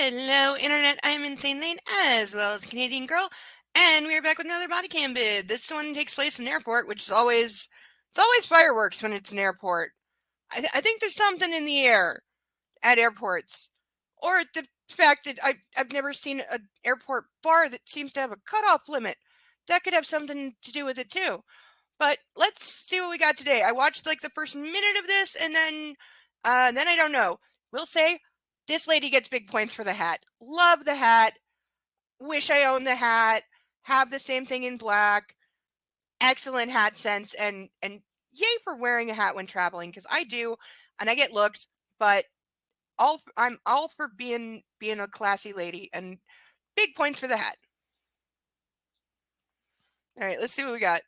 Hello, Internet. I'm Insane Lane, as well as Canadian Girl, and we are back with another body cam vid. This one takes place in an airport, which is always fireworks when it's an airport. I think there's something in the air at airports, or the fact that I've never seen an airport bar that seems to have a cutoff limit. That could have something to do with it too. But let's see what we got today. I watched like the first minute of this, and then I don't know. We'll say this lady gets big points for the hat. Love the hat. Wish I owned the hat. Have the same thing in black. Excellent hat sense, and yay for wearing a hat when traveling, because I do, and I get looks. But I'm all for being a classy lady, and big points for the hat. All right, let's see what we got.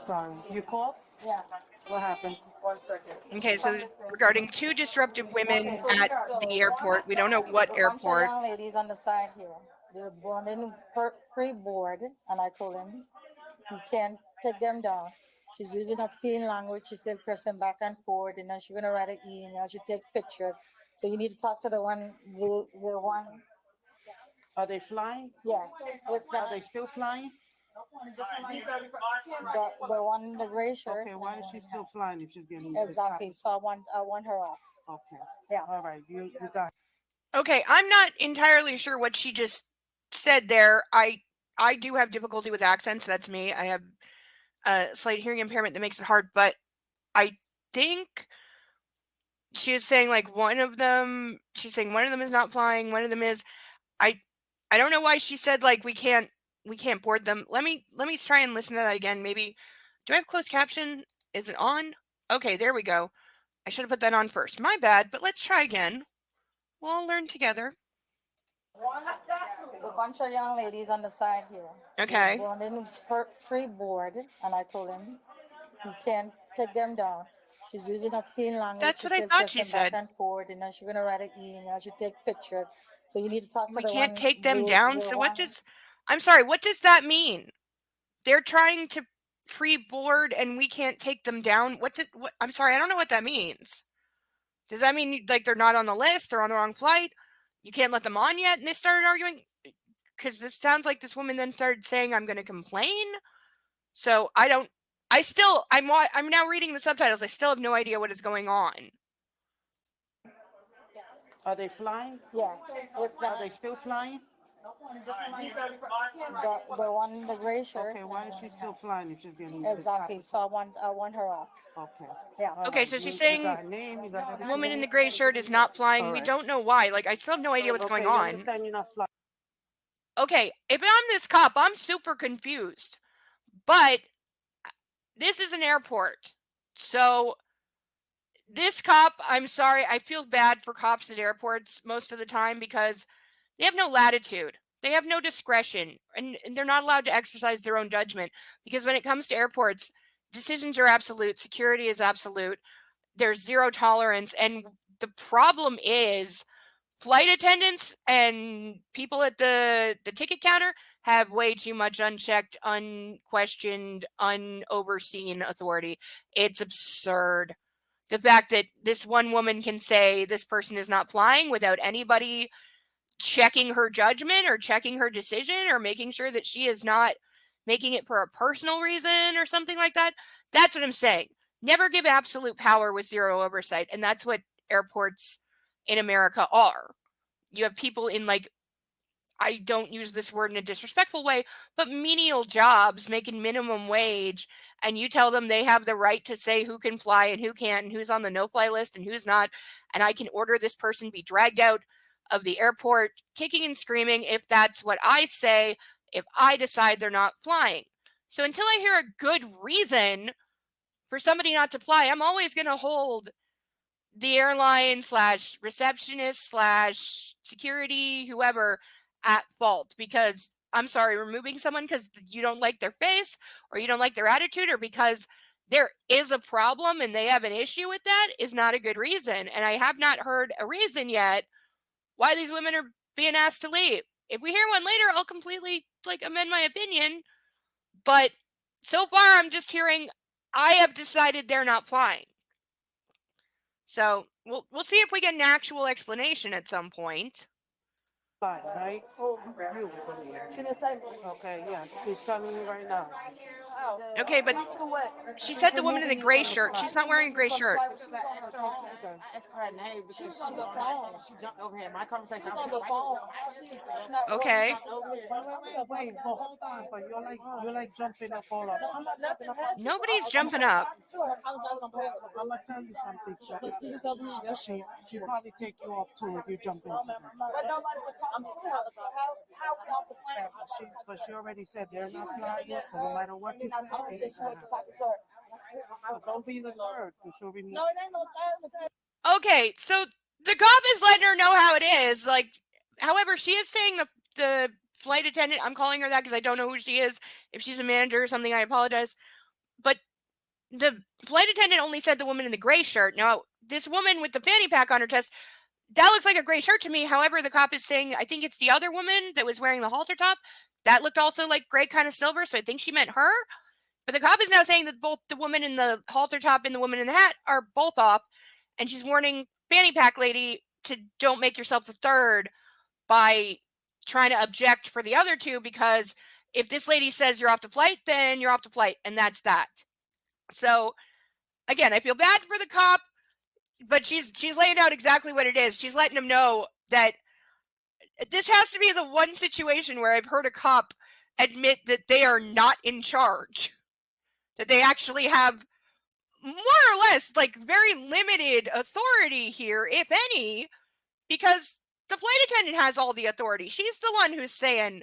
Sorry. You called? Yeah. What happened? 1 second. Okay, so regarding two disruptive women at the airport. We don't know what A bunch airport. of young ladies on the side here. They're boarding pre-board, and I told him you can't take them down. She's using obscene language. She's still pressing back and forth, and then she's gonna write an email. She take pictures. So you need to talk to the one. Are they flying? Yeah. With Are they still flying? the one in the gray shirt. Okay, why is she still flying if she's getting Exactly. So I want her off. Okay. Yeah. All right. You got it. Okay, I'm not entirely sure what she just said there. I do have difficulty with accents. That's me. I have a slight hearing impairment that makes it hard, but I think she was saying like she's saying one of them is not flying, one of them is. I I don't know why she said like we can't board them. Let me try and listen to that again. Maybe do I have closed caption? Is it on? Okay, there we go. I should have put that on first. My bad, but let's try again. We'll all learn together. A bunch of young ladies on the side here. Okay. They're boarding pre-board, and I told him you can't take them down. She's using obscene language. That's She's what I still thought she pressing said. back and forth, and then she's gonna write an email. She take pictures. So you need to talk to We the can't one. take them down. So what does I'm sorry, what does that mean? They're trying to pre-board and we can't take them down. What I'm sorry, I don't know what that means. Does that mean like they're not on the list, they're on the wrong flight? You can't let them on yet? And they started arguing because this sounds like this woman then started saying I'm going to complain. So I'm now reading the subtitles. I still have no idea what is going on. Are they flying? Yeah. Are they still flying? The one in the gray shirt. Okay, why is she still flying if she's getting Exactly. So I want her off. Okay. Yeah. All Okay, right. so she's You saying got a name? You got the everything? woman in the gray shirt is not flying. All We right. don't know why. Like I still have no idea what's going You on. understand you're not flying. Okay, if I'm this cop, I'm super confused. But this is an airport. So this cop, I'm sorry, I feel bad for cops at airports most of the time because they have no latitude. They have no discretion, and they're not allowed to exercise their own judgment because when it comes to airports, decisions are absolute, security is absolute, there's zero tolerance, and the problem is flight attendants and people at the ticket counter have way too much unchecked, unquestioned, unoverseen authority. It's absurd. The fact that this one woman can say this person is not flying without anybody checking her judgment or checking her decision or making sure that she is not making it for a personal reason or something like that. That's what I'm saying. Never give absolute power with zero oversight. And that's what airports in America are. You have people in like, I don't use this word in a disrespectful way, but menial jobs making minimum wage, and you tell them they have the right to say who can fly and who can't and who's on the no-fly list and who's not, and I can order this person be dragged out of the airport kicking and screaming if that's what I say, if I decide they're not flying. So until I hear a good reason for somebody not to fly, I'm always going to hold the airline / receptionist / security, whoever, at fault because I'm sorry, removing someone because you don't like their face or you don't like their attitude or because there is a problem and they have an issue with that is not a good reason. And I have not heard a reason yet why these women are being asked to leave. If we hear one later, I'll completely like amend my opinion. But so far, I'm just hearing I have decided they're not flying. So we'll see if we get an actual explanation at some point. Flying, right? You. She didn't say. Okay, yeah, she's telling me right now. Okay, but she said the woman in the gray shirt. She's not wearing a gray shirt. I asked her name because She was on the phone. she jumped over here. My conversation. She's I on was the phone. Okay. Wait, but hold on, but you're like jumping up all up. Nobody's jumping up. I'm gonna tell you something, Chuck. She probably take you off too if you jump into this. But she already said they're not flying, so no matter what you say, don't be the third, because she'll remove. No, it ain't no third. Okay, so the cop is letting her know how it is. Like, however, she is saying the flight attendant. I'm calling her that because I don't know who she is. If she's a manager or something, I apologize. But the flight attendant only said the woman in the gray shirt. Now, this woman with the fanny pack on her chest, that looks like a gray shirt to me. However, the cop is saying, I think it's the other woman that was wearing the halter top. That looked also like gray, kind of silver. So I think she meant her. But the cop is now saying that both the woman in the halter top and the woman in the hat are both off. And she's warning fanny pack lady to don't make yourself the third by trying to object for the other two, because if this lady says you're off the flight, then you're off the flight, and that's that. So again, I feel bad for the cop, but she's laying out exactly what it is. She's letting him know that this has to be the one situation where I've heard a cop admit that they are not in charge, that they actually have more or less like very limited authority here, if any, because the flight attendant has all the authority. She's the one who's saying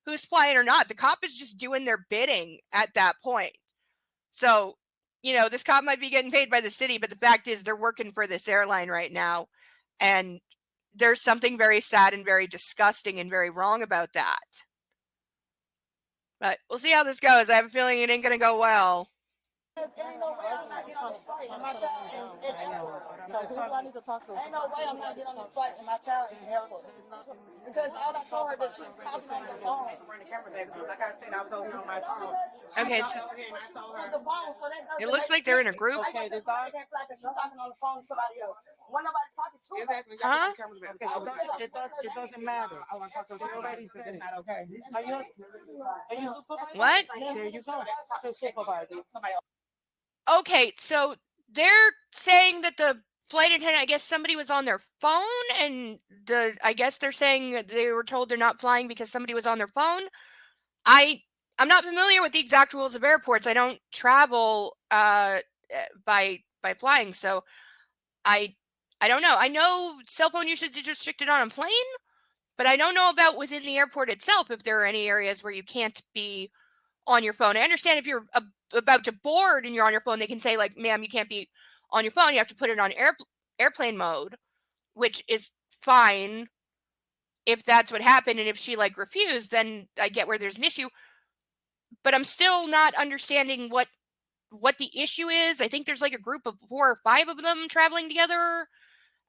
who's flying or not. The cop is just doing their bidding at that point. So, you know, this cop might be getting paid by the city, but the fact is they're working for this airline right now. And there's something very sad and very disgusting and very wrong about that. But we'll see how this goes. I have a feeling it ain't going to go well. Ain't no way I'm not getting on this flight and my child in airport. So who do I need to talk to? Ain't no way I'm not getting on this flight and my child in airport. Because all I told her that she was talking on the phone. Run the camera back. Like I said, I was over here on my phone. Okay, I so over here and I told her. On the phone, so that doesn't it looks make like they're in a sense. group. I guess that's why I can't fly, because she's talking on the phone to somebody else. When nobody talking to her. Exactly. Huh? Y'all the cameras back. It doesn't matter. I want to talk to her. Already said it's not okay. Are you supervisor? What? There you go. The supervisor. Somebody else. Okay, so they're saying that the flight attendant, I guess somebody was on their phone, and I guess they're saying that they were told they're not flying because somebody was on their phone. I'm not familiar with the exact rules of airports. I don't travel by flying, so I don't know. I know cell phone usage is restricted on a plane, but I don't know about within the airport itself if there are any areas where you can't be on your phone. I understand if you're about to board and you're on your phone, they can say like, ma'am, you can't be on your phone. You have to put it on airplane mode, which is fine if that's what happened. And if she like refused, then I get where there's an issue. But I'm still not understanding what the issue is. I think there's like a group of 4 or 5 of them traveling together,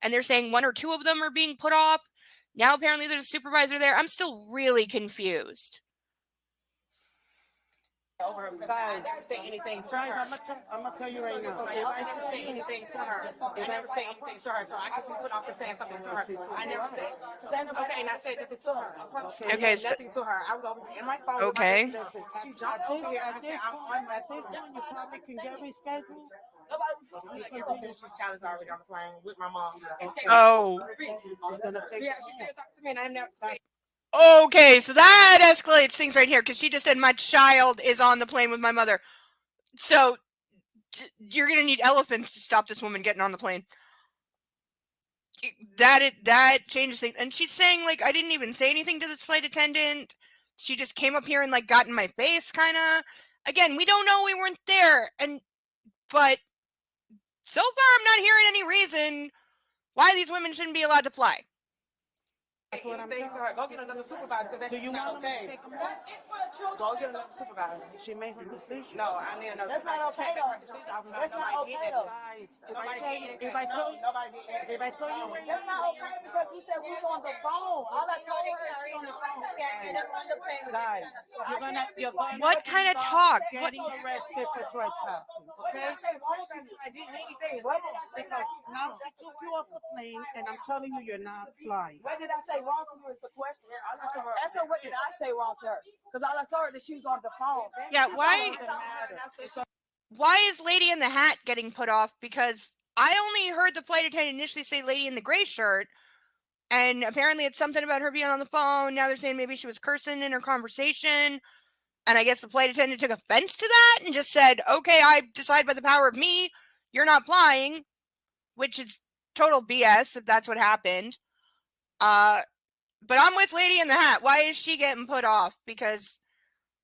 and they're saying 1 or 2 of them are being put off. Now apparently there's a supervisor there. I'm still really confused. Over her because I never say anything to Guys, her. I'm gonna tell you right now. I never say anything to her. I never say anything to her, so I could be put off for saying something to her. I never said. Okay, and I said nothing to her. Okay, so- nothing to her. I was over in my phone. Okay. She jumped over here. I said, I'm on my phone. You probably can get rescheduled. This child is already on the plane with my mom. Oh. She's gonna take Yeah, she still talks to me, and I never say. Okay, so that escalates things right here, because she just said my child is on the plane with my mother. So you're gonna need elephants to stop this woman getting on the plane. That changes things. And she's saying like, I didn't even say anything to this flight attendant. She just came up here and like got in my face, kind of. Again, we don't know, we weren't there, but so far I'm not hearing any reason why these women shouldn't be allowed to fly. That's what I'm Anything to her. Go get another supervisor because that's Do you not want them to okay. take them off? Go get another supervisor. She made her decision. No, I need another That's not okay, though. That's not okay, though. Guys, Nobody did if I anything. told you, Nobody did anything. if I told you where That's not okay, because we said we was on the phone. All I told her is she on the phone. Guys, you're gonna What kind of stop talk? What? getting arrested for trespassing, What did okay? I say wrong? I didn't anything. What did I say Because wrong? now she took you off the plane, and I'm telling you, you're not flying. What did I say wrong to you is the question. That's her. What did I say wrong to her? Because all I saw her that she was on the phone. Yeah, She why- told me to I said, "So Why is Lady in the Hat getting put off? Because I only heard the flight attendant initially say Lady in the gray shirt, and apparently it's something about her being on the phone. Now they're saying maybe she was cursing in her conversation, and I guess the flight attendant took offense to that and just said, "Okay, I decide by the power of me, you're not flying," which is total BS if that's what happened. But I'm with Lady in the Hat. Why is she getting put off? Because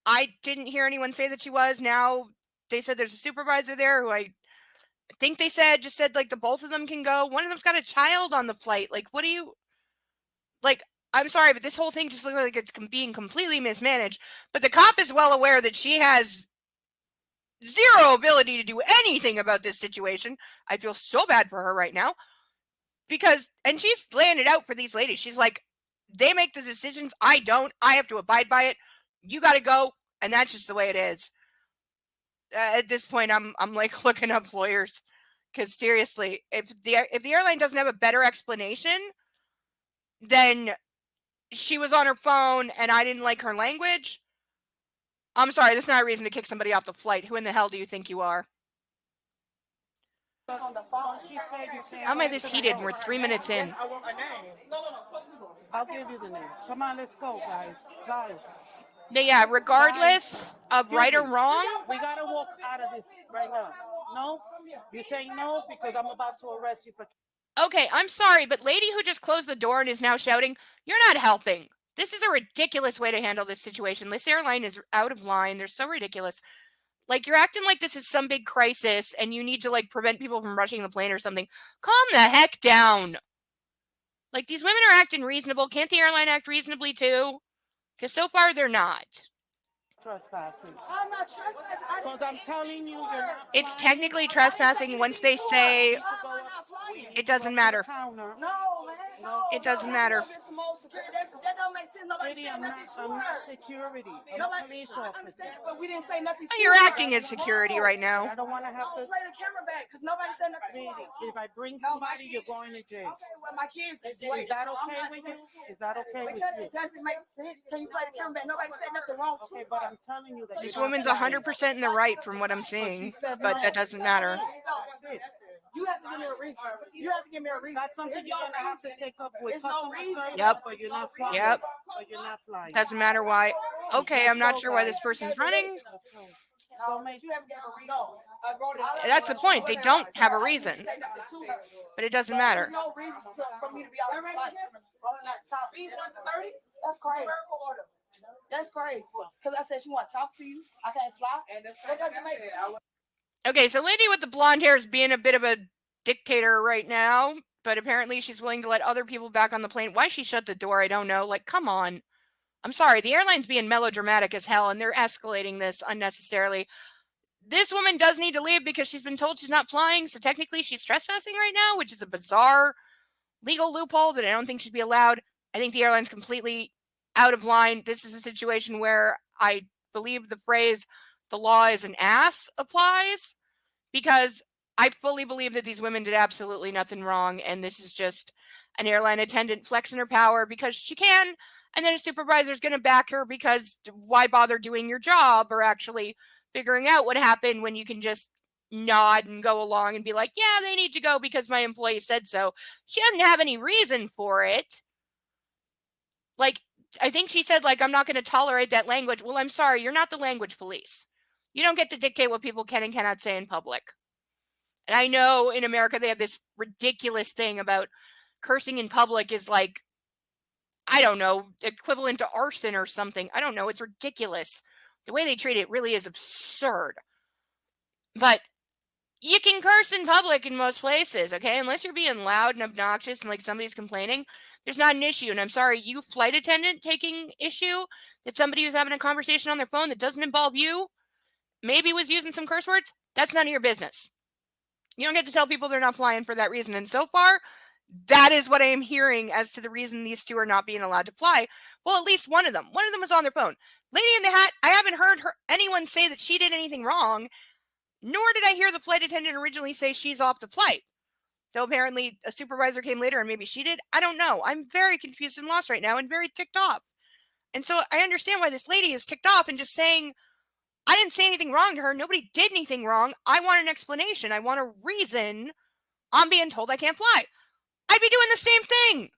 I didn't hear anyone say that she was. Now they said there's a supervisor there who I think they just said like the both of them can go. One of them's got a child on the flight. Like, what do you like? I'm sorry, but this whole thing just looks like it's being completely mismanaged. But the cop is well aware that she has zero ability to do anything about this situation. I feel so bad for her right now because, and she's laying it out for these ladies. She's like, they make the decisions. I don't. I have to abide by it. You got to go, and that's just the way it is. At this point, I'm like looking up lawyers because seriously, if the airline doesn't have a better explanation, then she was on her phone and I didn't like her language. I'm sorry, that's not a reason to kick somebody off the flight. Who in the hell do you think you are? on the phone." She said you said. How am I this heated? And we're 3 minutes in. I want her name. I'll give you the name. Come on, let's go, guys. Guys, Yeah, regardless of right or wrong. we gotta walk out of this right now. No? You saying no because I'm about to arrest you for. Okay, I'm sorry, but lady who just closed the door and is now shouting, you're not helping. This is a ridiculous way to handle this situation. This airline is out of line. They're so ridiculous. Like, you're acting like this is some big crisis and you need to, like, prevent people from rushing the plane or something. Calm the heck down. Like, these women are acting reasonable. Can't the airline act reasonably, too? Because so far, they're not. Trespassing. I'm not trespassing. I Because didn't I'm say telling you, you're not. It's flying. technically trespassing once they say I'm not flying. it doesn't matter. Counter. No, man. No. It doesn't no, matter. Get some more security. That don't make sense. Nobody Lady, said I'm not nothing to security. I'm a Nobody, police I officer. understand, but we didn't say nothing to You're her. acting as security right now. I don't want to have No, to. play the camera back because nobody said nothing to Lady, her. if I bring No, my somebody, you're kids- going to jail. Okay, well, my kids is Is waiting, that so I'm okay not with doing you? it. Is that okay with Because you? it doesn't make sense. Can you play the camera back? Nobody said nothing wrong to Okay, her. but I'm telling you that This you're not woman's flying. 100% in the right from what I'm seeing, but that doesn't matter. You have to give me a reason. You have to give me a reason. That's something It's you're no gonna have to reason. take up with It's no customer reason. service, Yep. but you're not flying. Yep. But you're not flying. Doesn't matter why. Okay, I'm not sure why this person's running. So make You haven't given a reason. That's the point. They don't have a reason, but it doesn't matter. There's no reason for me to be out of flight. That's crazy. That's crazy. Because I said she want to talk to you. I can't fly. That doesn't make sense. Okay, so lady with the blonde hair is being a bit of a dictator right now, but apparently she's willing to let other people back on the plane. Why she shut the door, I don't know. Like, come on. I'm sorry, the airline's being melodramatic as hell, and they're escalating this unnecessarily. This woman does need to leave because she's been told she's not flying, so technically she's trespassing right now, which is a bizarre legal loophole that I don't think should be allowed. I think the airline's completely out of line. This is a situation where I believe the phrase, the law is an ass, applies, because I fully believe that these women did absolutely nothing wrong, and this is just an airline attendant flexing her power because she can, and then a supervisor's going to back her because why bother doing your job or actually figuring out what happened when you can just nod and go along and be like, yeah, they need to go because my employee said so. She doesn't have any reason for it. Like, I think she said, like, I'm not going to tolerate that language. Well, I'm sorry, you're not the language police. You don't get to dictate what people can and cannot say in public. And I know in America they have this ridiculous thing about cursing in public is like, I don't know, equivalent to arson or something. I don't know. It's ridiculous. The way they treat it really is absurd. But you can curse in public in most places, okay? Unless you're being loud and obnoxious and like somebody's complaining, there's not an issue. And I'm sorry, you flight attendant taking issue that somebody was having a conversation on their phone that doesn't involve you, maybe was using some curse words, that's none of your business. You don't get to tell people they're not flying for that reason. And so far, That is what I am hearing as to the reason these two are not being allowed to fly. Well, at least one of them. One of them was on their phone. Lady in the Hat, I haven't heard anyone say that she did anything wrong, nor did I hear the flight attendant originally say she's off the flight. Though apparently a supervisor came later and maybe she did. I don't know. I'm very confused and lost right now and very ticked off. And so I understand why this lady is ticked off and just saying, I didn't say anything wrong to her. Nobody did anything wrong. I want an explanation. I want a reason I'm being told I can't fly. I'd be doing the same thing.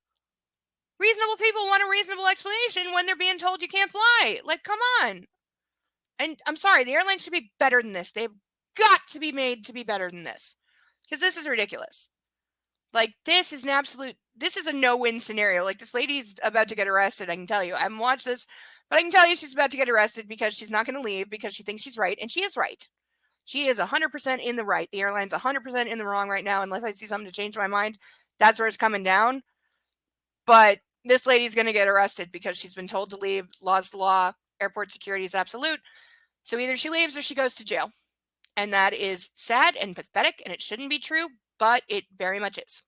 Reasonable people want a reasonable explanation when they're being told you can't fly. Like, come on. And I'm sorry, the airline should be better than this. They've got to be made to be better than this. Because this is ridiculous. Like, this is a no-win scenario. Like, this lady's about to get arrested, I can tell you. I haven't watched this, but I can tell you she's about to get arrested because she's not going to leave because she thinks she's right, and she is right. She is 100% in the right. The airline's 100% in the wrong right now, unless I see something to change my mind. That's where it's coming down. But this lady's going to get arrested because she's been told to leave. Law's the law. Airport security is absolute. So either she leaves or she goes to jail. And that is sad and pathetic, and it shouldn't be true, but it very much is.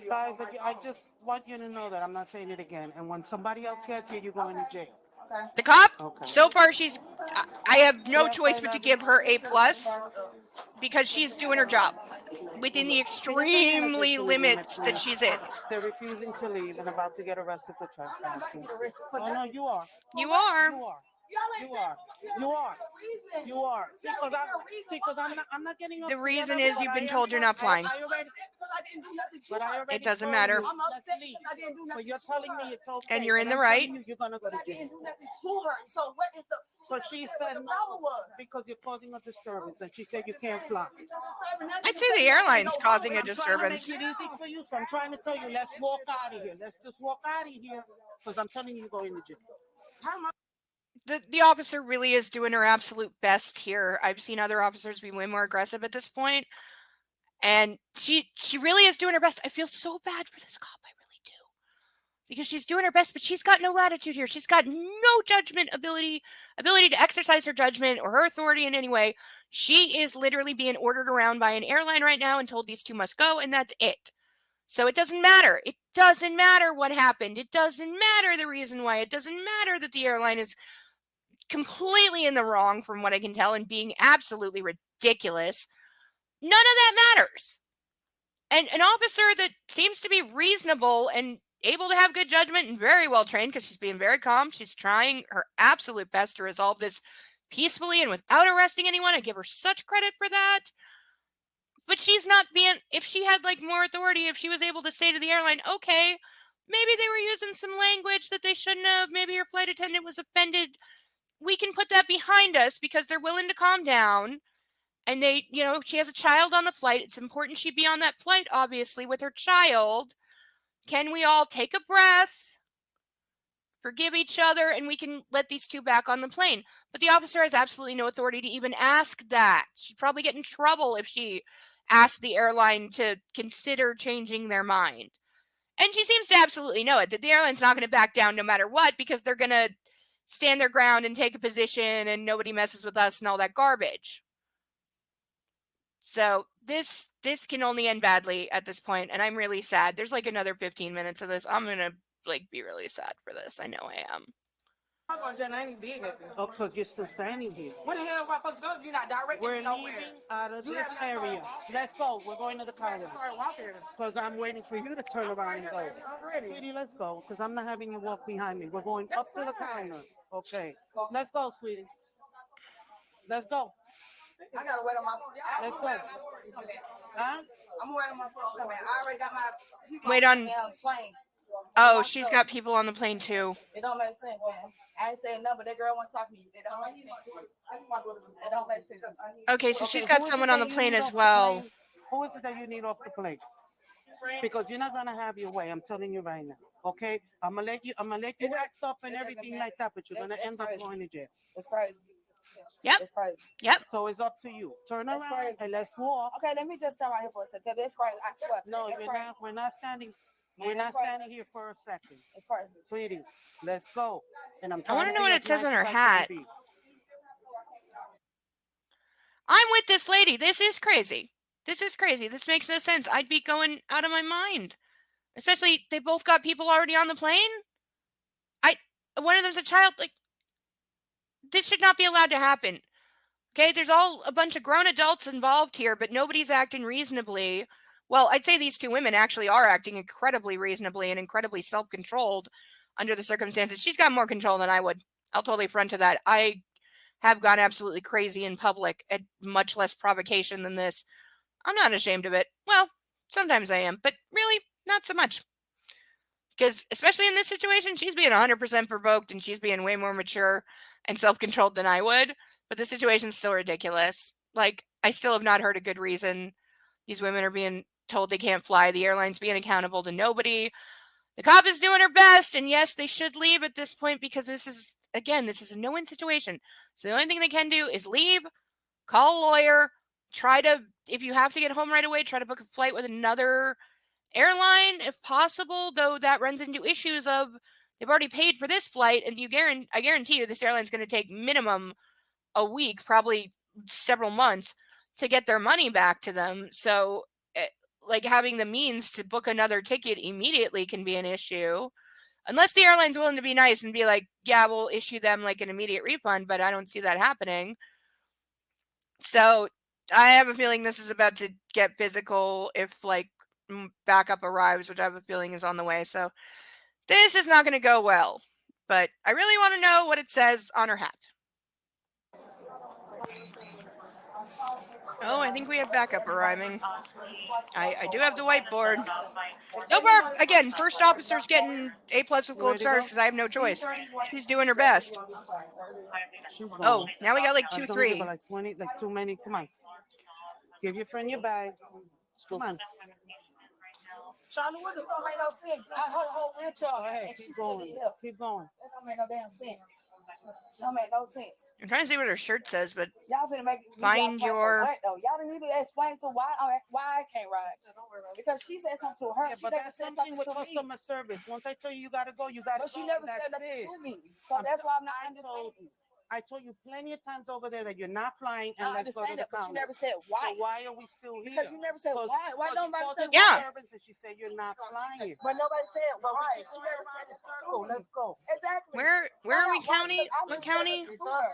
Guys, I just want you to know that I'm not saying it again. And when somebody else gets you, you're going to jail. The cop, Okay. so far I have no choice but to give her A+, because she's doing her job within the extremely limits that she's in. They're refusing to leave and about to get arrested for trespassing. Oh, no, you are. You are. You are. You are. You are. You are. See, because I'm not getting up The to reason that, is but you've I been am told you're trying- not flying. But I already It doesn't told matter. you, let's leave. But you're telling me it's okay. And you're in but the I'm right. telling you, you're gonna go to jail. So what is the? So she said no because you're causing a disturbance, and she said you can't fly. I'd say the airline's causing a I'm trying to disturbance. make it easy for you, so I'm trying to tell you, let's walk out of here. Let's just walk out of here, because I'm telling you, you're going to jail. The officer really is doing her absolute best here. I've seen other officers be way more aggressive at this point, and she really is doing her best. I feel so bad for this cop, I really do, because she's doing her best, but she's got no latitude here. She's got no judgment ability to exercise her judgment or her authority in any way. She is literally being ordered around by an airline right now and told these two must go, and that's it. So it doesn't matter. It doesn't matter what happened. It doesn't matter the reason why. It doesn't matter that the airline is completely in the wrong from what I can tell and being absolutely ridiculous. None of that matters. And an officer that seems to be reasonable and able to have good judgment and very well trained, because she's being very calm. She's trying her absolute best to resolve this peacefully and without arresting anyone. I give her such credit for that. But she's not being, if she had like more authority, if she was able to say to the airline, okay, maybe they were using some language that they shouldn't have, maybe your flight attendant was offended, we can put that behind us because they're willing to calm down. And they, she has a child on the flight. It's important she be on that flight, obviously, with her child. Can we all take a breath, forgive each other, and we can let these two back on the plane? But the officer has absolutely no authority to even ask that. She'd probably get in trouble if she asked the airline to consider changing their mind. And she seems to absolutely know it, that the airline's not going to back down no matter what, because they're going to stand their ground and take a position and nobody messes with us and all that garbage. So this can only end badly at this point, and I'm really sad. There's like another 15 minutes of this. I'm gonna be really sad for this. I know I am. I'm going to jail. I ain't even did nothing. Oh, because you're still standing here. Where the hell am I supposed to go if you're not directing We're me nowhere? leaving out of You this have not started area. walking. Let's go. We're going to the I car. started walking. Because I'm waiting for you to turn around and go. I'm ready. Sweetie, let's go. Because I'm not having you walk behind me. We're going up to the counter. Okay. Let's go, sweetie. Let's go. I gotta wait on my. Let's go. Huh? I'm waiting on my phone to come in. I already got my. Wait on- damn plane. Oh, she's got people on the plane too. It don't make sense, man. I ain't saying nothing, but that girl won't talk to me. It don't make sense. It don't make sense. Okay, so she's got who is it someone on that the you plane need as off the well. plane? Who is it that you need off the plane? Because you're not gonna have your way. I'm telling you right now. Okay? I'm gonna let you act up and everything like that, but you're gonna end up going to jail. It's crazy. Yep. It's crazy. So it's up to you. Turn That's around crazy. and let's walk. Okay, let me just stand right here for a second. That's crazy. I swear. No, That's you're crazy. not. We're not standing. Man, We're not that's crazy. standing here for a second, It's crazy. sweetie. Let's go. And I'm I trying wanna to know be what as it says nice on her as I can hat. be. I'm with this lady. This is crazy. This is crazy. This makes no sense. I'd be going out of my mind. Especially, they both got people already on the plane. One of them's a child. Like, this should not be allowed to happen. Okay, there's all a bunch of grown adults involved here, but nobody's acting reasonably. Well, I'd say these two women actually are acting incredibly reasonably and incredibly self-controlled under the circumstances. She's got more control than I would. I'll totally front to that. I have gone absolutely crazy in public at much less provocation than this. I'm not ashamed of it. Well, sometimes I am, but really, not so much. Because, especially in this situation, she's being 100% provoked and she's being way more mature and self-controlled than I would. But the situation's still ridiculous. Like, I still have not heard a good reason. These women are being told they can't fly. The airline's being accountable to nobody. The cop is doing her best. And yes, they should leave at this point because this is a no-win situation. So the only thing they can do is leave, call a lawyer, try to, if you have to get home right away, try to book a flight with another airline if possible, though that runs into issues of they've already paid for this flight and I guarantee you this airline's going to take minimum a week, probably several months to get their money back to them. So like having the means to book another ticket immediately can be an issue. Unless the airline's willing to be nice and be like, yeah, we'll issue them like an immediate refund, but I don't see that happening. So I have a feeling this is about to get physical if like backup arrives, which I have a feeling is on the way. So this is not going to go well. But I really want to know what it says on her hat. Oh, I think we have backup arriving. I do have the whiteboard. No bark. Again, first officer's getting A+ with gold stars because I have no choice. She's doing her best. She's gone. Oh, now we got like Don't 2, give 3. her like 20, like too many. Come on. Give your friend your bag. Come on. Charlie, what the fuck make no sense? I heard a whole wheelchair. Go ahead. and she Keep said going. it helped. Keep going. That don't make no damn sense. Don't make no sense. I'm trying to see what her shirt says, but Y'all finna make me Find y'all fight your- for what, though? Y'all need to explain to why I can't ride. Because she said something to her. Yeah, she but never that's said something with to me. customer service. Once I tell you you gotta go, you gotta But she go. never said That's nothing it. to me. So I'm that's why I'm not I told understanding. I told you plenty of times over there that you're not flying and I let's go to understand the it, but you counter. never said So why. why are we still here? Because you never said Because- why. Why because you nobody called say the Yeah. why? servants and she said you're not flying. But nobody said But why. we She can never go said around it the circle. to me. Let's go. Exactly. where are we county? What county?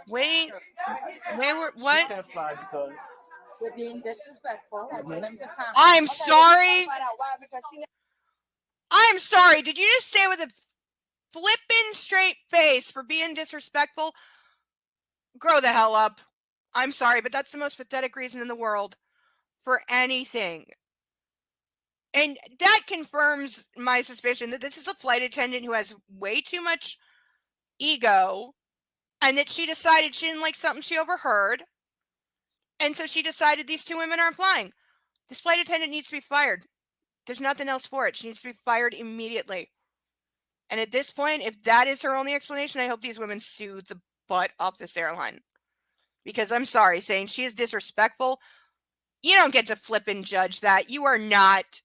Wait, what? Can't fly because You're being disrespectful. I told him to calm I'm down. sorry. Find out why, because she I'm sorry. Did you just say with a flippin' straight face for being disrespectful? Grow the hell up. I'm sorry, but that's the most pathetic reason in the world for anything. And that confirms my suspicion that this is a flight attendant who has way too much ego and that she decided she didn't like something she overheard. And so she decided these two women aren't flying. This flight attendant needs to be fired. There's nothing else for it. She needs to be fired immediately. And at this point, if that is her only explanation, I hope these women sue the butt off this airline. Because I'm sorry, saying she is disrespectful, you don't get to flip and judge that. You are not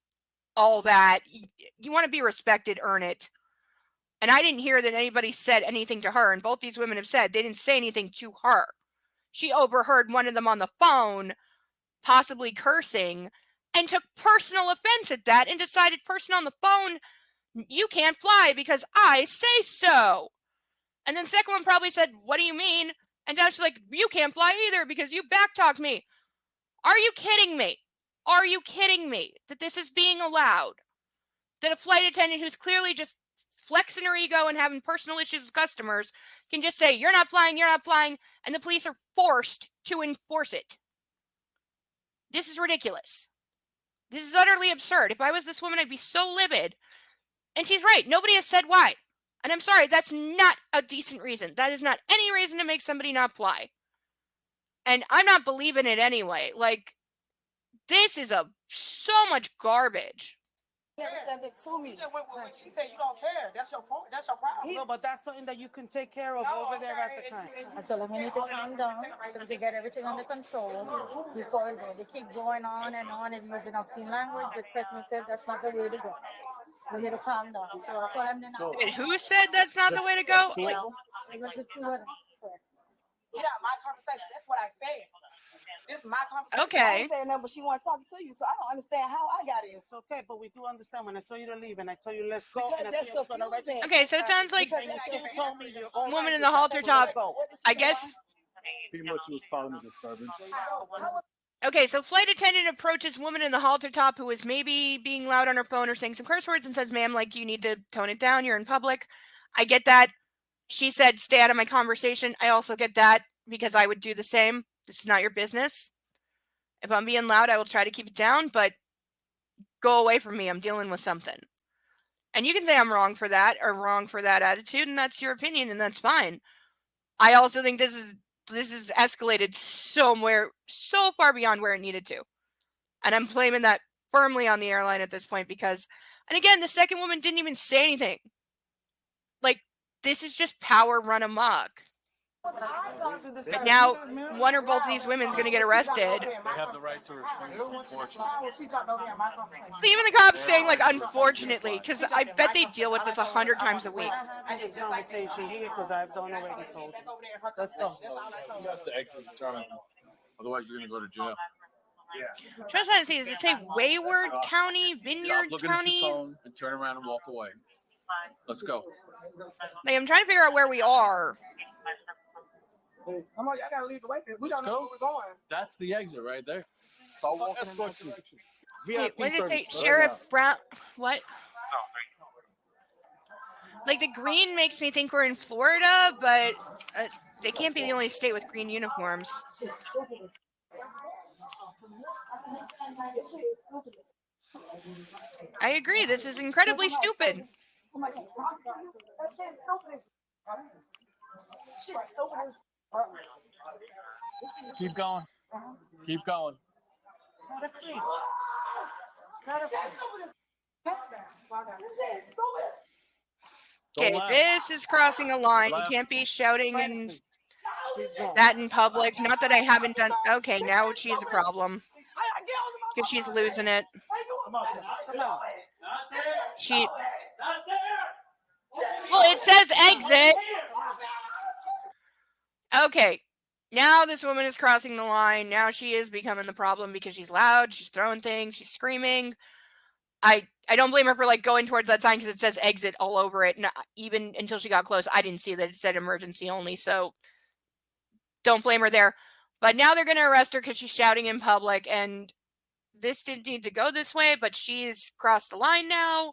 all that. You want to be respected, earn it. And I didn't hear that anybody said anything to her. And both these women have said they didn't say anything to her. She overheard one of them on the phone, possibly cursing, and took personal offense at that and decided, person on the phone, you can't fly because I say so. And then second one probably said, what do you mean? And now she's like, you can't fly either because you backtalked me. Are you kidding me? Are you kidding me that this is being allowed? That a flight attendant who's clearly just flexing her ego and having personal issues with customers can just say, you're not flying, and the police are forced to enforce it. This is ridiculous. This is utterly absurd. If I was this woman, I'd be so livid. And she's right. Nobody has said why. And I'm sorry, that's not a decent reason. That is not any reason to make somebody not fly. And I'm not believing it anyway. Like, this is so much garbage. never said it to me. She said you don't care. That's your point. That's your problem. No, but that's something that you can take care of No, over there at okay, the time. I told him he need to calm down so we can get everything under control before they keep going on and using obscene language. The person said that's not the way to go. We need to calm down. So I told him then And who said that's not the way to go? Like, it was the two of them. Get out my conversation. That's what I said. This is my conversation. I Okay. ain't saying nothing, but she want to talk to you, so I don't understand how I got in. It's okay, but we do understand when I tell you to leave and I tell you let's go. Because And I that's tell you I'm gonna arrest you. confusing. Okay, so it sounds like Because And you that's still confusing. told me you're all woman right in the with that. halter So let's top. go. I guess. Pretty much it was causing a disturbance. Okay, so flight attendant approaches woman in the halter top who is maybe being loud on her phone or saying some curse words and says, "Ma'am, like you need to tone it down. You're in public." I get that. She said, "Stay out of my conversation." I also get that because I would do the same. This is not your business. If I'm being loud, I will try to keep it down, but go away from me. I'm dealing with something. And you can say I'm wrong for that or wrong for that attitude, and that's your opinion, and that's fine. I also think this is escalated somewhere so far beyond where it needed to. And I'm blaming that firmly on the airline at this point because, and again, the second woman didn't even say anything. Like, this is just power run amok. But now, one or both of these women's going to get arrested. They have the right to refuse, unfortunately. Even the cops saying, like, unfortunately, because I bet they deal with this 100 times a week. I just conversation here because I've done already told you. Let's go. You have to exit the terminal. Otherwise, you're going to go to jail. I'm trying to say, does it say Wayward County, Vineyard Stop looking at County? your phone and turn around and walk away. Let's go. Like, I'm trying to figure out where we are. Come on, y'all gotta lead the way. We don't know where we're going. That's the exit right there. Start walking in that direction. Wait, what did it say? Sheriff Brown? What? Like, the green makes me think we're in Florida, but they can't be the only state with green uniforms. I agree. This is incredibly stupid. Keep going. Keep going. Okay, Don't laugh. this is crossing a line. You can't be shouting and that in public. Not that I haven't done. Okay, now she's a problem because she's losing it. She. Well, it says exit. Okay, now this woman is crossing the line. Now she is becoming the problem because she's loud. She's throwing things. She's screaming. I don't blame her for like going towards that sign because it says exit all over it. And even until she got close, I didn't see that it said emergency only. So don't blame her there. But now they're going to arrest her because she's shouting in public. And this didn't need to go this way, but she's crossed the line now.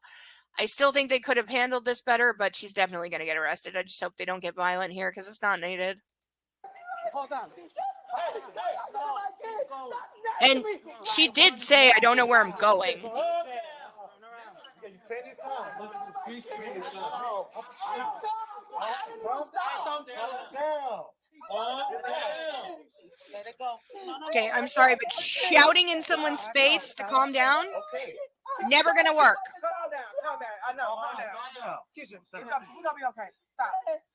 I still think they could have handled this better, but she's definitely going to get arrested. I just hope they don't get violent here because it's not needed. Hold on. And she did say, "I don't know where I'm going." Okay, I'm sorry, but shouting in someone's face to calm down, never gonna work. Calm down. I know, calm down. Keisha, we're gonna be okay.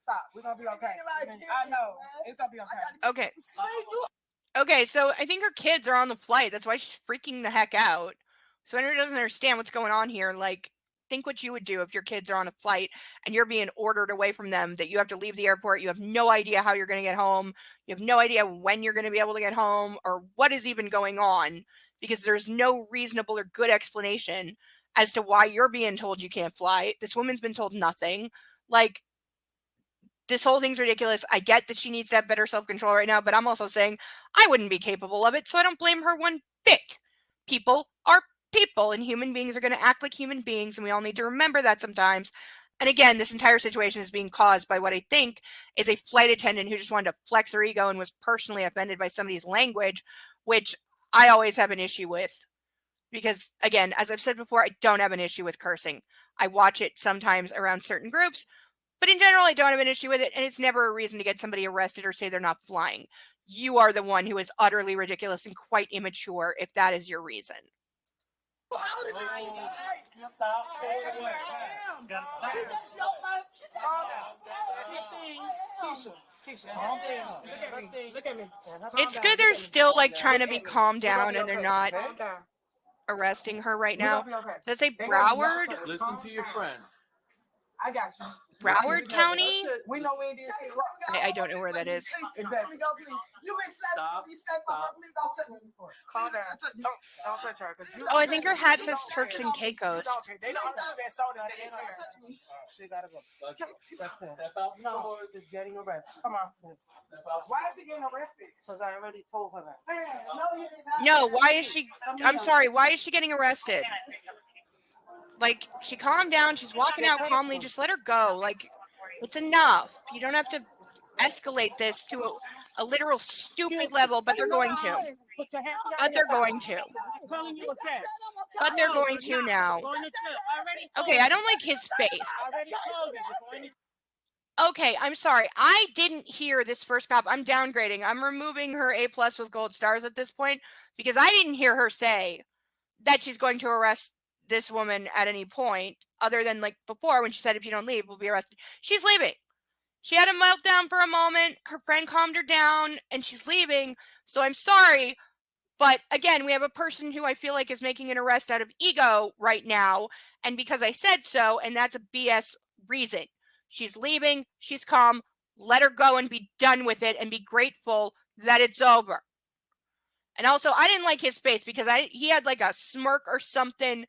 Stop. We're gonna be okay. I know. It's gonna be okay. Okay. Okay, so I think her kids are on the flight. That's why she's freaking the heck out. So anyone who doesn't understand what's going on here, like, think what you would do if your kids are on a flight and you're being ordered away from them, that you have to leave the airport. You have no idea how you're going to get home. You have no idea when you're going to be able to get home or what is even going on because there's no reasonable or good explanation as to why you're being told you can't fly. This woman's been told nothing. Like, this whole thing's ridiculous. I get that she needs to have better self-control right now, but I'm also saying I wouldn't be capable of it, so I don't blame her one bit. People are people, and human beings are going to act like human beings, and we all need to remember that sometimes. And again, this entire situation is being caused by what I think is a flight attendant who just wanted to flex her ego and was personally offended by somebody's language, which I always have an issue with. Because, again, as I've said before, I don't have an issue with cursing. I watch it sometimes around certain groups, but in general, I don't have an issue with it, and it's never a reason to get somebody arrested or say they're not flying. You are the one who is utterly ridiculous and quite immature if that is your reason. Look at me. It's good they're still, like, trying to be calmed down and they're not arresting her right now. Does it say Broward? Listen to your friend. I got you. Broward County? We know where it is. I don't know where that is. Exactly. Calm down. Don't touch her. 'Cause you- Oh, I think her hat says Turks and Caicos. Okay, they don't do that soda. They don't. She gotta go. That's it. Step out the No, door. she's getting arrested. Come on. Step out. Why is he getting arrested? Because I already told her that. Man, no, you did not. No, why is she? I'm sorry. Why is she getting arrested? Like, she calmed down. She's walking out calmly. Just let her go. Like, it's enough. You don't have to escalate this to a literal stupid level, but they're going to. Put your hands But they're going to. I'm telling you again. But they're going to now. Going to jail. I already told Okay, you. I don't like his face. I already told you. You're going to Okay, I'm sorry. I didn't hear this first cop. I'm downgrading. I'm removing her A+ with gold stars at this point because I didn't hear her say that she's going to arrest this woman at any point other than like before when she said if you don't leave, we'll be arrested. She's leaving. She had a meltdown for a moment. Her friend calmed her down and she's leaving. So I'm sorry. But again, we have a person who I feel like is making an arrest out of ego right now. And because I said so, and that's a BS reason. She's leaving. She's calm. Let her go and be done with it and be grateful that it's over. And also, I didn't like his face because he had like a smirk or something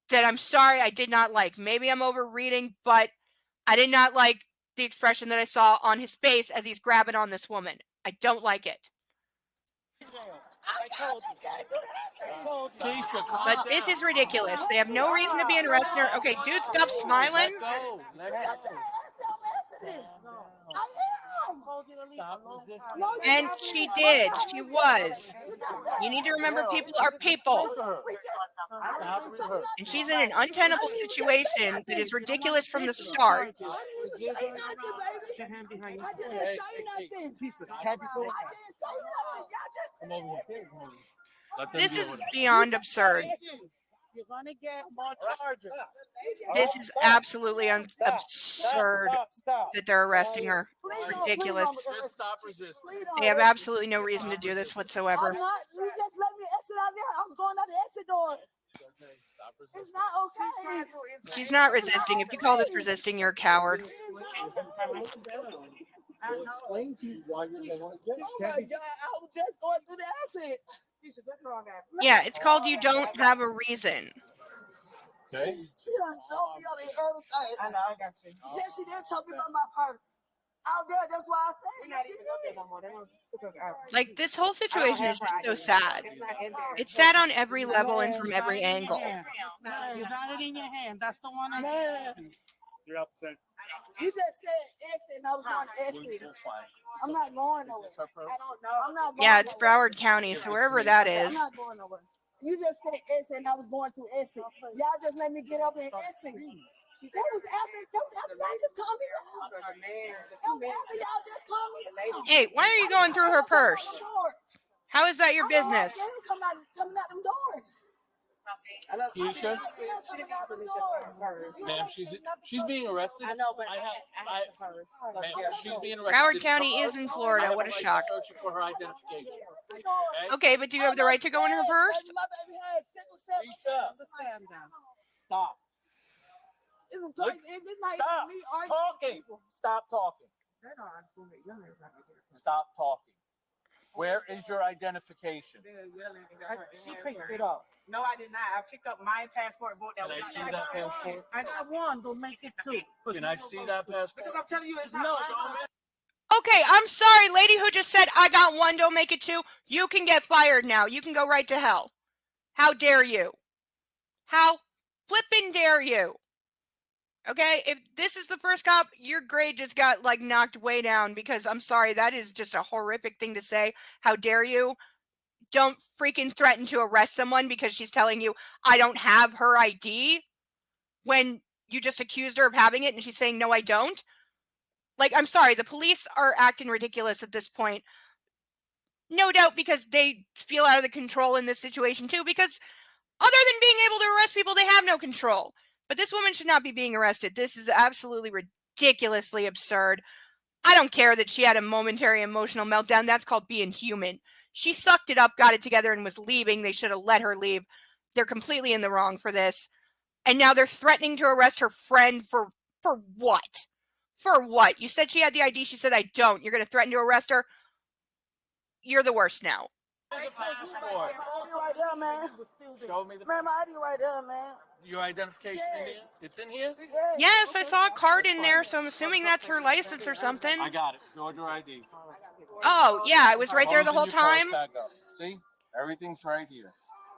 that I'm sorry I did not like. Maybe I'm overreading, but I did not like the expression that I saw on his face as he's grabbing on this woman. I don't like it. jail. I told you. I told you. Keisha, calm But this down. is ridiculous. They have no reason to be arresting her. Okay, dude, stop smiling. Let go. Let go. Stop resisting. And she did. She was. You need to remember people are people. Stop resisting. And she's in an untenable situation that is ridiculous from the start. Put your hand behind your Hey, happy for Come over here. Let them This deal is with it. beyond absurd. You're gonna get more charges. This is absolutely absurd Stop. that they're arresting her. It's ridiculous. Just stop resisting. They have absolutely no reason to do this whatsoever. I'm not, you just let me exit out there. I was going out the exit door. Okay, stop It's resisting. not okay. She's not resisting. If you call this resisting, you're a coward. We'll explain to you why you're going to get Oh my God, I was just going through the exit. Yeah, it's called you don't have a reason. Okay? She done choked me on everything. I know, I got you. Yes, she did choke me on my purse. Out there, that's why I said They yes, not she even up there did. no more. They don't took her out. Like, this whole I don't situation have is her just so ID. sad. It's not in there. It's sad on every level and from every You got it in your angle. hand. You got it in your hand. That's the one I Man, You're up to you just said exit and I was going to exit. I'm not going nowhere. I don't know. I'm not going Yeah, it's nowhere. Broward County, so wherever that I'm is. not going nowhere. You just said exit and I was going to exit. Y'all just let me get up and exit. That was after y'all just called me out. The man, the That two was men, after y'all just called me out. Hey, why are you going through her purse? How is that your business? Coming out them doors. Keisha? Ma'am, Ma'am, she's being arrested. I know, but I I have- the purse. Ma'am, she's being arrested. Broward It's County her is purse. in I Florida. have What a a right to shock. search you for her identification. Okay? Okay, but do you have the right to go in her purse? My baby had sickle cell. Keisha. Understand that. Stop. This is crazy. It's just like Stop me arguing with talking. people. Stop talking. They don't understand it. Young ladies not gonna get it. Stop talking. Where is your identification? They're yelling and got her She hands picked hurt. it up. No, I did not. I picked up my passport book that Can I was see not that passport? I got one. Don't make it two. Can I see that passport? Because I'm telling you, it's not. No, mine. Okay, I'm sorry, lady who just said I got one, don't make it two. You can get fired now. You can go right to hell. How dare you? How flippin' dare you? Okay, if this is the first cop, your grade just got like knocked way down because I'm sorry, that is just a horrific thing to say. How dare you? Don't freaking threaten to arrest someone because she's telling you I don't have her ID when you just accused her of having it and she's saying no, I don't. Like, I'm sorry, the police are acting ridiculous at this point. No doubt because they feel out of the control in this situation too, because other than being able to arrest people, they have no control. But this woman should not be being arrested. This is absolutely ridiculously absurd. I don't care that she had a momentary emotional meltdown. That's called being human. She sucked it up, got it together, and was leaving. They should have let her leave. They're completely in the wrong for this. And now they're threatening to arrest her friend for For what? For what? You said she had the ID. She said, I don't. You're going to threaten to arrest her? You're the worst now. My ID right there, man. Show me Man, my ID right there, man. your identification in here. It's in here. Yes, I saw a card in there, so I'm assuming that's her license or something. I got it. Show your ID. Oh, yeah, it was right there the whole Closing your purse time. back up. See? Everything's right here.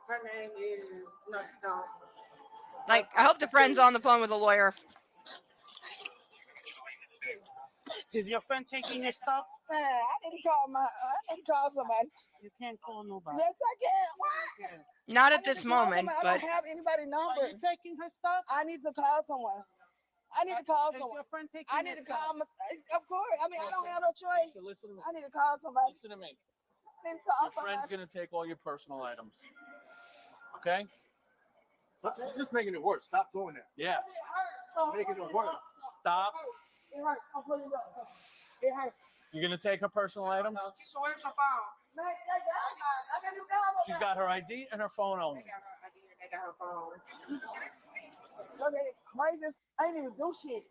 Her name is, no. Like, I hope the friend's on the phone with a lawyer. Is your friend taking your stuff? Man, I need to call somebody. You can't call nobody. Yes, I can. Why? Not I at need this to call moment, somebody. I but don't have anybody's Are number. you taking her stuff? I need to call someone. I need to call Is someone. your friend taking I your need to stuff? call my, of course. I mean, I don't have no choice. So listen to me. I need to call somebody. Listen to me. I need to call Your friend's somebody. gonna take all your personal items. Okay? You're just making it worse. Stop doing that. Yeah. Making it worse. Stop. It hurts. I'm pulling it up. It hurts. You're gonna take her personal items? So where's your phone? Man, I can do that. She's got her ID and her phone only. They got her phone. Okay, crazy. I ain't even do shit.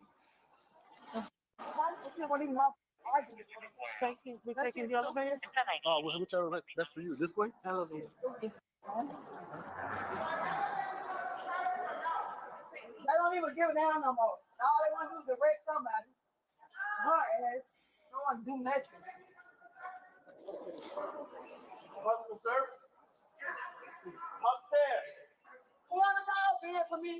We're taking the elevator? Oh, whichever. That's for you. This way? Elevator. They don't even give a damn no more. All they want to do is arrest somebody. Her ass. They don't want to do nothing. Customer service? Upstairs. Who want to call Ben for me?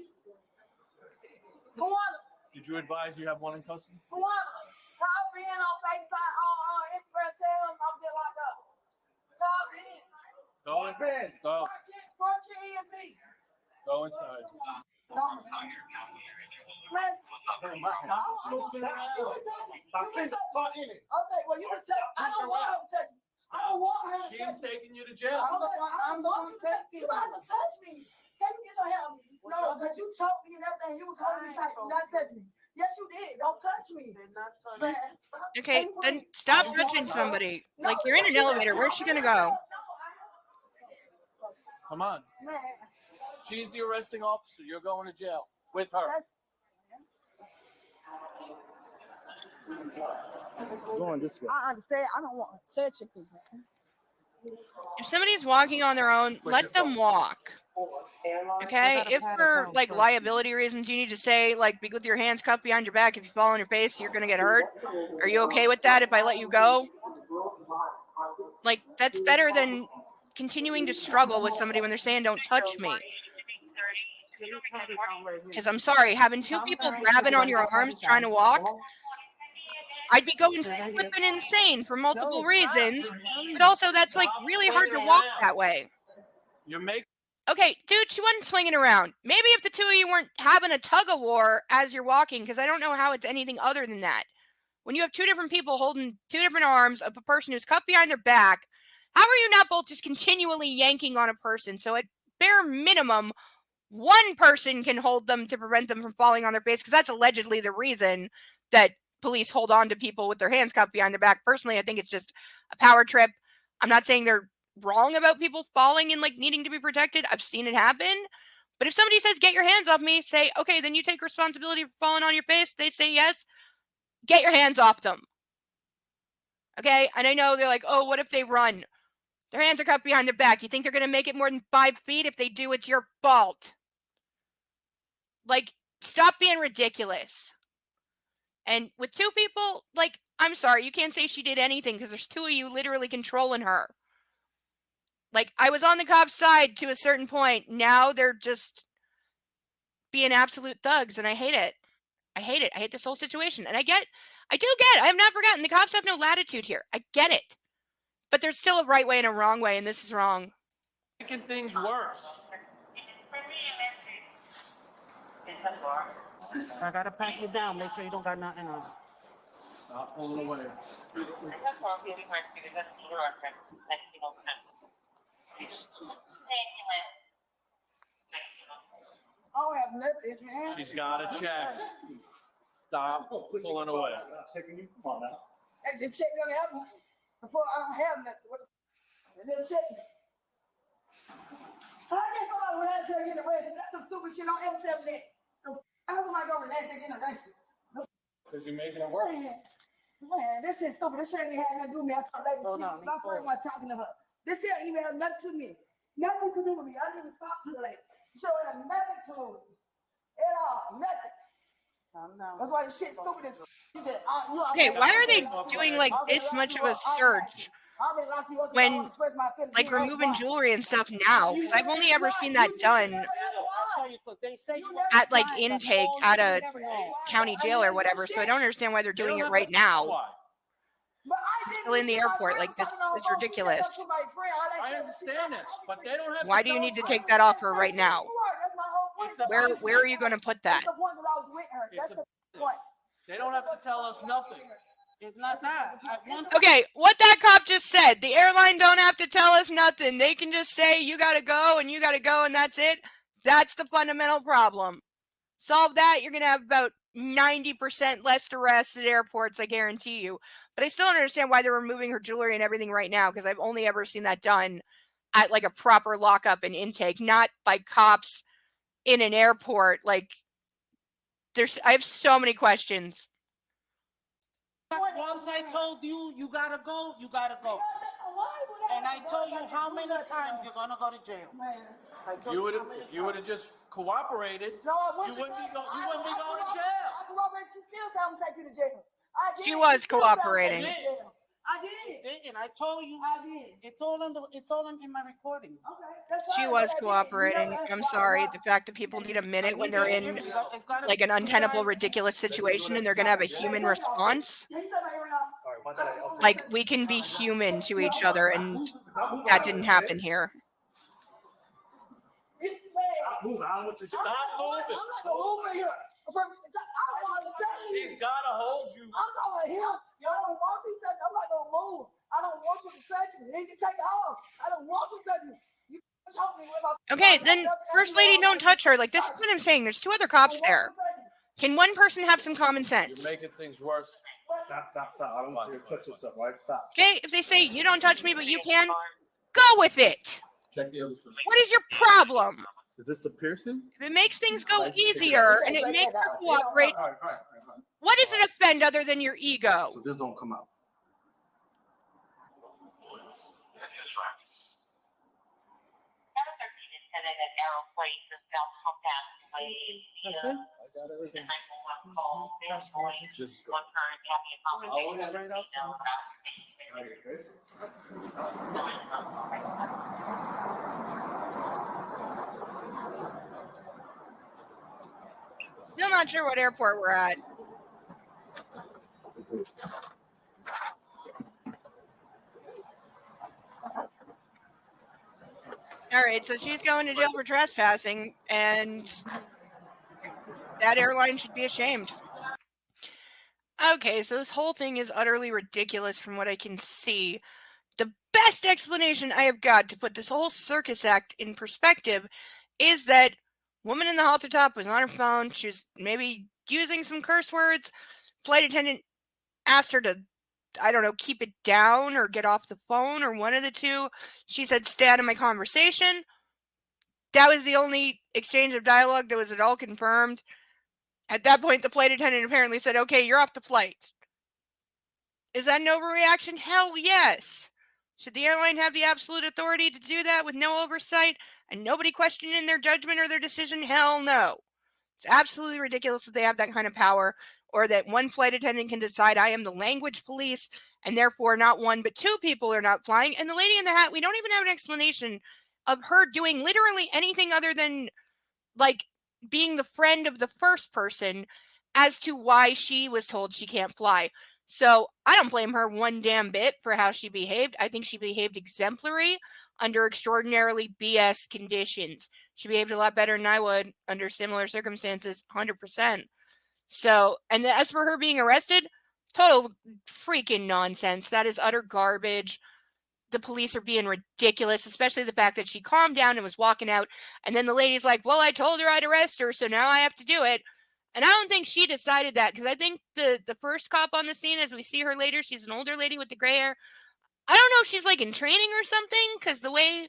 Who want to? Did you advise you have one in custody? Who want to? Call Ben on FaceTime on Instagram. Tell him I'm getting locked up. Call Ben. Go in. Go. Punch your ENT. Go inside. No. Man, okay, well, you can touch. I don't want her to touch me. I don't want her to touch She's me. taking you to jail. I'm the one taking you. You have to touch me. Can you get your hand on me? No, because you choked me and everything. You was holding me tight. You not touch me. Yes, you did. Don't touch me. Did not touch Man, me. stop. okay, Can you then please? stop No, touching no, somebody. no, Like, you're in an no, elevator. Where's she gonna go? Come on. Man, She's the arresting officer. You're going to jail with her. that's Going this way. I understand. I don't want to touch it, man. If somebody's walking on their own, let them walk. Okay? gotta If pat it for down like first. liability reasons you need to say, like, be with your hands cuffed behind your back, if you fall on your face, you're gonna get hurt. Are you okay with that if I let you go? Like, that's better than continuing to struggle with somebody when they're saying don't touch me. Because I'm sorry, having two people grabbing on your arms trying to walk, I'd be going flipping insane for multiple reasons. But also, that's like really hard to walk that way. You're making. Okay, dude, she wasn't swinging around. Maybe if the two of you weren't having a tug of war as you're walking, because I don't know how it's anything other than that. When you have two different people holding two different arms of a person who's cuffed behind their back, how are you not both just continually yanking on a person? So at bare minimum, one person can hold them to prevent them from falling on their face, because that's allegedly the reason that police hold on to people with their hands cuffed behind their back. Personally, I think it's just a power trip. I'm not saying they're wrong about people falling and like needing to be protected. I've seen it happen. But if somebody says, get your hands off me, say, okay, then you take responsibility for falling on your face. They say yes. Get your hands off them. Okay? And I know they're like, oh, what if they run? Their hands are cuffed behind their back. You think they're going to make it more than 5 feet? If they do, it's your fault. Like, stop being ridiculous. And with two people, like, I'm sorry, you can't say she did anything because there's two of you literally controlling her. Like, I was on the cop's side to a certain point. Now they're just being absolute thugs, and I hate it. I hate it. I hate this whole situation. And I do get, I have not forgotten, the cops have no latitude here. I get it. But there's still a right way and a wrong way, and this is wrong. Making things worse. I gotta pack it down. Make sure you don't got nothing on. Stop pulling away. I don't have nothing, man. She's got a check. Stop pulling away. I'm not taking you. Come on now. Hey, just check me on the album before I don't have nothing. What the just check me. How can somebody when I tell you get arrested? That's some stupid shit. Don't ever tell me that. I was my might go relax and get arrested. Because you're making it work. Man, this shit stupid. This shit ain't had nothing to do with me. I saw lady. Hold on, My friend was talking to her. This shit ain't even have nothing to me. Nothing to do with me. I didn't even talk to the lady. So it had nothing to do with me. At all. Nothing. Calm down. That's why this shit stupid as you said, Okay, why are they doing like this much of a search when, like, removing jewelry and stuff now? Because I've only ever seen that done at like intake at a county jail or whatever. So I don't understand why they're doing it right now. Still in the airport, like, this is ridiculous. I understand that, but they don't have. Why do you need to take that off her right now? Where are you going to put that? They don't have to tell us nothing. It's not that. Okay, what that cop just said, the airline don't have to tell us nothing. They can just say, you got to go and you got to go and that's it. That's the fundamental problem. Solve that, you're going to have about 90% less arrests at airports, I guarantee you. But I still don't understand why they're removing her jewelry and everything right now, because I've only ever seen that done at like a proper lockup and intake, not by cops in an airport. Like, I have so many questions. Once I told you, you gotta go, you gotta go. And I told you how many times you're gonna go to jail. I told You would how have, many if you would have just cooperated, No, I you wouldn't be going to jail. I cooperated. She still said I'm gonna take you to jail. I did. She was still said I'm cooperating. taking you to jail. I did. And I told you, I did. it's all in my recording. Okay, that's She fine, was but I did. cooperating. That's I'm why- sorry. The fact that people need a minute when they're in like an untenable, ridiculous situation and they're going to have a human response. Can you tell me right now? Like, we can be human to each other, and that didn't happen here. Man, Move. I don't want you to. I'm not gonna move in here. I don't want to tell you. He's got to hold you. I'm talking about him. I don't want you to touch me. I'm not gonna move. I don't want you to touch me. You can take it off. I don't want you to touch me. You choke me with my. Okay, then First Lady, don't touch her. Like, this is what I'm saying. There's 2 other cops there. Can one person have some common sense? You're making things worse. Stop. I don't want you to touch yourself, right? Stop. Okay, if they say you don't touch me, but you can, go with it. Check the other side. What is your problem? Is this a piercing? If it makes things go easier and it makes her cooperate, All right. what does it offend other than your ego? So this don't come out. That's it? I got everything. Just go. I'll get right up. Still not sure what airport we're at. All right, so she's going to jail for trespassing, and that airline should be ashamed. Okay, so this whole thing is utterly ridiculous from what I can see. The best explanation I have got to put this whole circus act in perspective is that woman in the halter top was on her phone. She was maybe using some curse words. Flight attendant asked her to, I don't know, keep it down or get off the phone or one of the two. She said, stay out of my conversation. That was the only exchange of dialogue that was at all confirmed. At that point, the flight attendant apparently said, okay, you're off the flight. Is that an overreaction? Hell yes. Should the airline have the absolute authority to do that with no oversight and nobody questioning their judgment or their decision? Hell no. It's absolutely ridiculous that they have that kind of power, or that one flight attendant can decide I am the language police and therefore not one but 2 people are not flying. And the lady in the hat, we don't even have an explanation of her doing literally anything other than like being the friend of the first person as to why she was told she can't fly. So I don't blame her one damn bit for how she behaved. I think she behaved exemplary under extraordinarily BS conditions. She behaved a lot better than I would under similar circumstances, 100%. So, and as for her being arrested, total freaking nonsense. That is utter garbage. The police are being ridiculous, especially the fact that she calmed down and was walking out. And then the lady's like, well, I told her I'd arrest her, so now I have to do it. And I don't think she decided that, because I think the first cop on the scene, as we see her later, she's an older lady with the gray hair. I don't know if she's like in training or something, because the way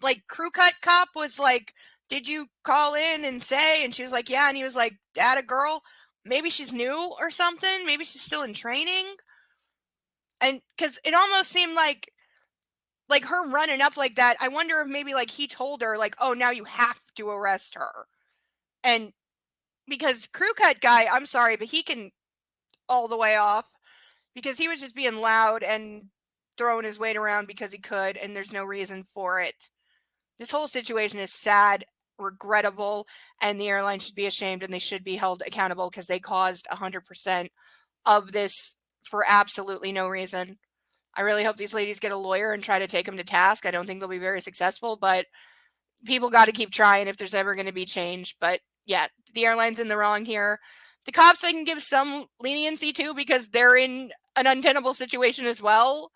like crew cut cop was like did you call in and say? And she was like, yeah. And he was like, at a girl, maybe she's new or something. Maybe she's still in training. And because it almost seemed like her running up like that, I wonder if maybe like he told her like, oh, now you have to arrest her. And because crew cut guy, I'm sorry, but he can all the way off because he was just being loud and throwing his weight around because he could, and there's no reason for it. This whole situation is sad, regrettable, and the airline should be ashamed and they should be held accountable because they caused 100% of this for absolutely no reason. I really hope these ladies get a lawyer and try to take them to task. I don't think they'll be very successful, but people got to keep trying if there's ever going to be change. But yeah, the airline's in the wrong here. The cops, I can give some leniency to because they're in an untenable situation as well,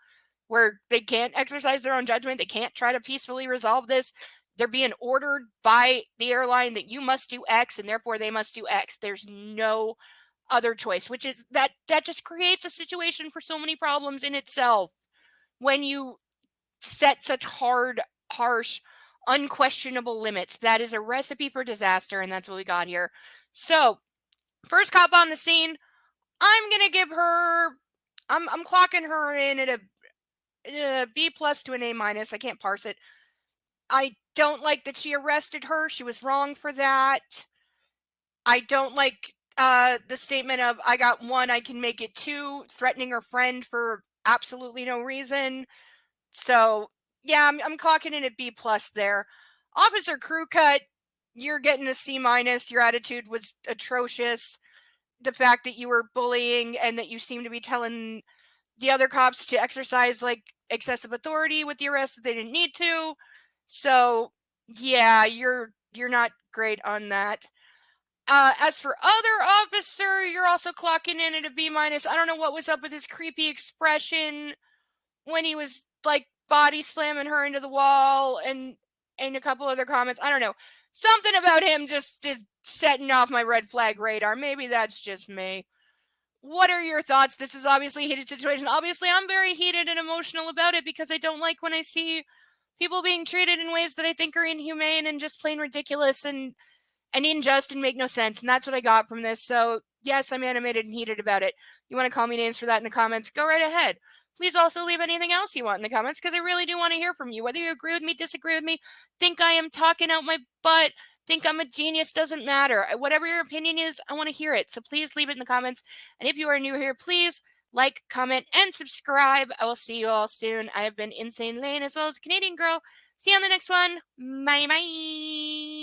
where they can't exercise their own judgment. They can't try to peacefully resolve this. They're being ordered by the airline that you must do X and therefore they must do X. There's no other choice, which is that just creates a situation for so many problems in itself when you set such hard, harsh, unquestionable limits. That is a recipe for disaster, and that's what we got here. So, first cop on the scene, I'm gonna give her, I'm clocking her in at a B plus to an A minus. I can't parse it. I don't like that she arrested her. She was wrong for that. I don't like the statement of I got 1, I can make it 2, threatening her friend for absolutely no reason. So yeah, I'm clocking in at B plus there. Officer Crew Cut, you're getting a C minus. Your attitude was atrocious. The fact that you were bullying and that you seem to be telling the other cops to exercise like excessive authority with the arrest that they didn't need to. So yeah, you're not great on that. As for other officer, you're also clocking in at a B minus. I don't know what was up with his creepy expression when he was like body slamming her into the wall and a couple other comments. I don't know. Something about him just is setting off my red flag radar. Maybe that's just me. What are your thoughts? This is obviously a heated situation. Obviously, I'm very heated and emotional about it because I don't like when I see people being treated in ways that I think are inhumane and just plain ridiculous and unjust and make no sense. And that's what I got from this. So, yes, I'm animated and heated about it. You want to call me names for that in the comments? Go right ahead. Please also leave anything else you want in the comments because I really do want to hear from you. Whether you agree with me, disagree with me, think I am talking out my butt, think I'm a genius, doesn't matter. Whatever your opinion is, I want to hear it. So please leave it in the comments. And if you are new here, please like, comment, and subscribe. I will see you all soon. I have been Insane Lane as well as Canadian Girl. See you on the next one. Bye bye.